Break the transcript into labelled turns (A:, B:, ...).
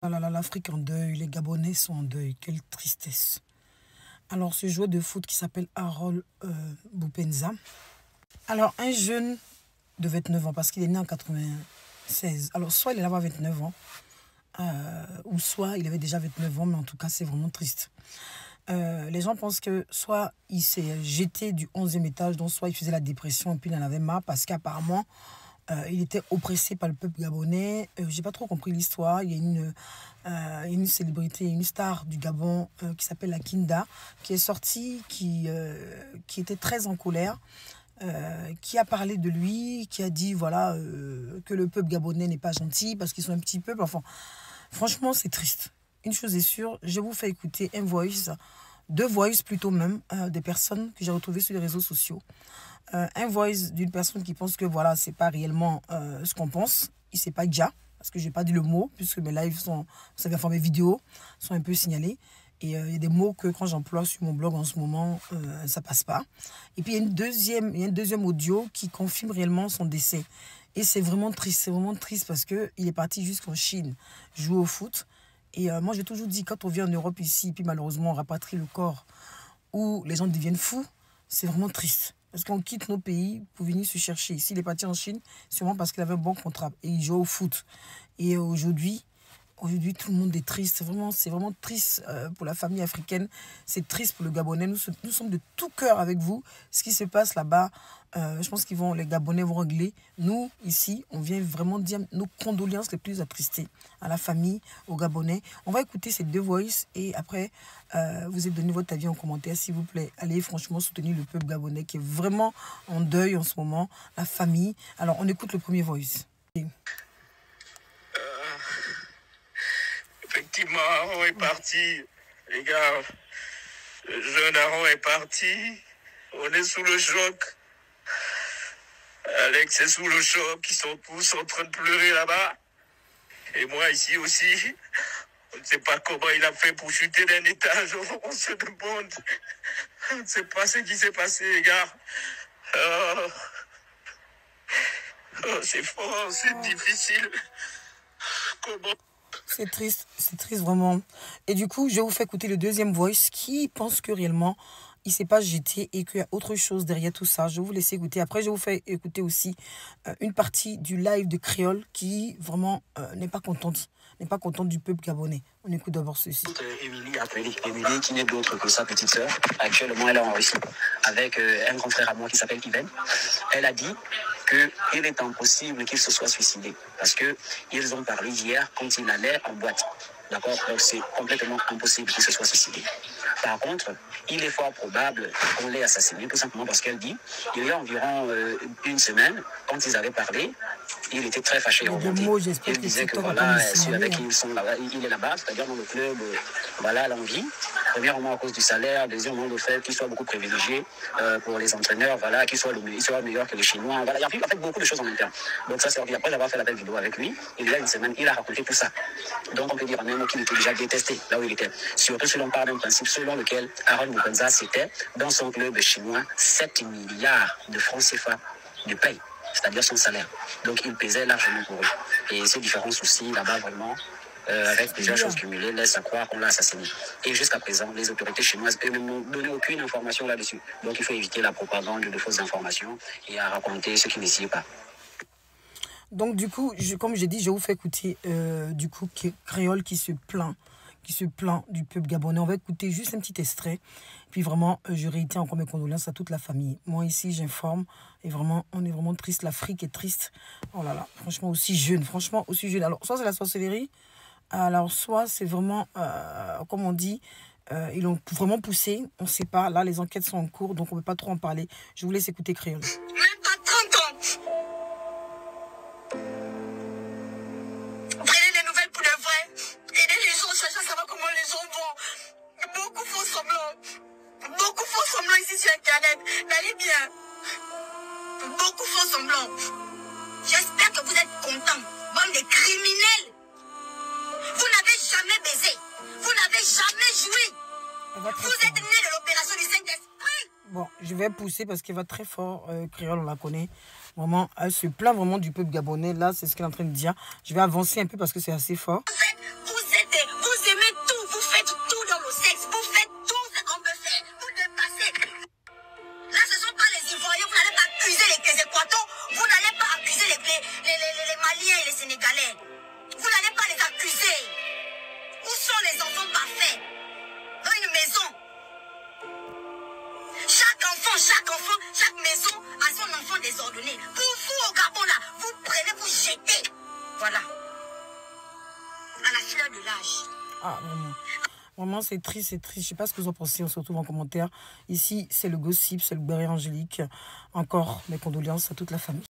A: Ah là là, l'Afrique en deuil, les Gabonais sont en deuil, quelle tristesse. Alors, ce joueur de foot qui s'appelle Harold Boupenza. Alors, un jeune de 29 ans, parce qu'il est né en 96. Alors, soit il avait 29 ans, ou soit il avait déjà 29 ans, mais en tout cas, c'est vraiment triste. Les gens pensent que soit il s'est jeté du 11e étage, donc soit il faisait la dépression et puis il en avait marre, parce qu'apparemment, il était oppressé par le peuple gabonais. J'ai pas trop compris l'histoire. Il y a une célébrité, une star du Gabon qui s'appelle Akinda, qui est sortie, qui était très en colère, qui a parlé de lui, qui a dit voilà que le peuple gabonais n'est pas gentil parce qu'ils sont un petit peuple. Enfin, franchement, c'est triste. Une chose est sûre, je vous fais écouter deux voices plutôt même, des personnes que j'ai retrouvées sur les réseaux sociaux. Un voice d'une personne qui pense que voilà, c'est pas réellement ce qu'on pense. Il sait pas déjà, parce que j'ai pas dit le mot, puisque mes lives sont, vous savez, enfin mes vidéos sont un peu signalées. Et il y a des mots que quand j'emploie sur mon blog en ce moment, ça passe pas. Et puis il y a un deuxième audio qui confirme réellement son décès. Et c'est vraiment triste parce que il est parti jusqu'en Chine jouer au foot. Et moi j'ai toujours dit, quand on vient en Europe ici, puis malheureusement on rapatrie le corps, où les gens deviennent fous, c'est vraiment triste. Parce qu'on quitte nos pays pour venir se chercher. S'il est parti en Chine, c'est sûrement parce qu'il avait un bon contrat et il joue au foot. Et aujourd'hui, tout le monde est triste. C'est vraiment triste pour la famille africaine. C'est triste pour le Gabonais. Nous sommes de tout cœur avec vous. Ce qui se passe là-bas, je pense que les Gabonais vont régler. Nous, ici, on vient vraiment dire nos condoléances les plus attristées à la famille, aux Gabonais. On va écouter ces deux voices et après, vous allez donner votre avis en commentaire, s'il vous plaît. Allez franchement soutenir le peuple gabonais qui est vraiment en deuil en ce moment, la famille. Alors, on écoute le premier voice.
B: Effectivement, Aaron est parti. Les gars, le jeune Aaron est parti. On est sous le choc. Alex est sous le choc. Ils sont tous en train de pleurer là-bas. Et moi ici aussi. On ne sait pas comment il a fait pour chuter d'un étage. On se demande. On ne sait pas ce qui s'est passé, les gars. C'est fort, c'est difficile. Comment...
A: C'est triste vraiment. Et du coup, je vous fais écouter le deuxième voice qui pense que réellement, il ne s'est pas jeté et qu'il y a autre chose derrière tout ça. Je vais vous laisser écouter. Après, je vous fais écouter aussi une partie du live de Créole qui vraiment n'est pas contente du peuple gabonais. On écoute d'abord ceci.
C: Émilie, qui n'est d'autre que sa petite sœur. Actuellement, elle est en Russie avec un grand frère à moi qui s'appelle Ivan. Elle a dit qu'il est impossible qu'il se soit suicidé parce qu'ils ont parlé hier quand il allait en boîte. D'accord? Donc c'est complètement impossible qu'il se soit suicidé. Par contre, il est fort probable qu'on l'ait assassiné, tout simplement parce qu'elle dit, il y a environ une semaine, quand ils avaient parlé, il était très fâché et remonté. Il disait que voilà, ceux avec qui ils sont là, il est là-bas, c'est-à-dire dans le club, voilà l'envie. Premièrement à cause du salaire, deuxièmement le fait qu'il soit beaucoup privilégié pour les entraîneurs, voilà, qu'il soit meilleur que les Chinois. Voilà, il y a en fait beaucoup de choses en interne. Donc ça, c'est après avoir fait la belle vidéo avec lui, il y a une semaine, il a raconté tout ça. Donc on peut dire même qu'il était déjà détesté là où il était. Surtout si l'on parle d'un principe selon lequel Aaron Boupenza, c'était dans son club chinois 7 milliards de francs CFA de paye, c'est-à-dire son salaire. Donc il pesait largement pour eux. Et ces différents soucis là-bas vraiment, avec plusieurs choses cumulées, laissent à croire qu'on l'a assassiné. Et jusqu'à présent, les autorités chinoises eux-mêmes n'ont donné aucune information là-dessus. Donc il faut éviter la propagande de fausses informations et à raconter ce qui ne s'y est pas.
A: Donc du coup, comme j'ai dit, je vous fais écouter du coup Créole qui se plaint du peuple gabonais. On va écouter juste un petit extrait. Puis vraiment, je réitère encore mes condoléances à toute la famille. Moi ici, j'informe. Et vraiment, on est vraiment triste. L'Afrique est triste. Oh là là, franchement aussi jeune. Alors, soit c'est la sorcellerie. Alors, soit c'est vraiment, comme on dit, ils l'ont vraiment poussé. On ne sait pas. Là, les enquêtes sont en cours, donc on ne peut pas trop en parler. Je vous laisse écouter Créole.
D: Même pas 30 ans. Prenez des nouvelles pour de vrai. Aidez les gens, cherchez à savoir comment les gens vont. Beaucoup font semblant. Beaucoup font semblant ici sur Internet. N'allez bien. Beaucoup font semblant. J'espère que vous êtes contents. Bande de criminels. Vous n'avez jamais baisé. Vous n'avez jamais joui. Vous êtes nés de l'opération du Saint-Esprit.
A: Bon, je vais pousser parce qu'elle va très fort. Créole, on la connaît. Vraiment, elle se plaint vraiment du peuple gabonais. Là, c'est ce qu'elle est en train de dire. Je vais avancer un peu parce que c'est assez fort.
D: Vous êtes désordonné. Pour vous, au Gabon, là, vous prenez, vous jetez. Voilà. À la fleur de l'âge.
A: Ah, vraiment. Vraiment, c'est triste, c'est triste. Je ne sais pas ce que vous en pensez, on se retrouve en commentaire. Ici, c'est le gossip, c'est le beurre angélique. Encore mes condoléances à toute la famille.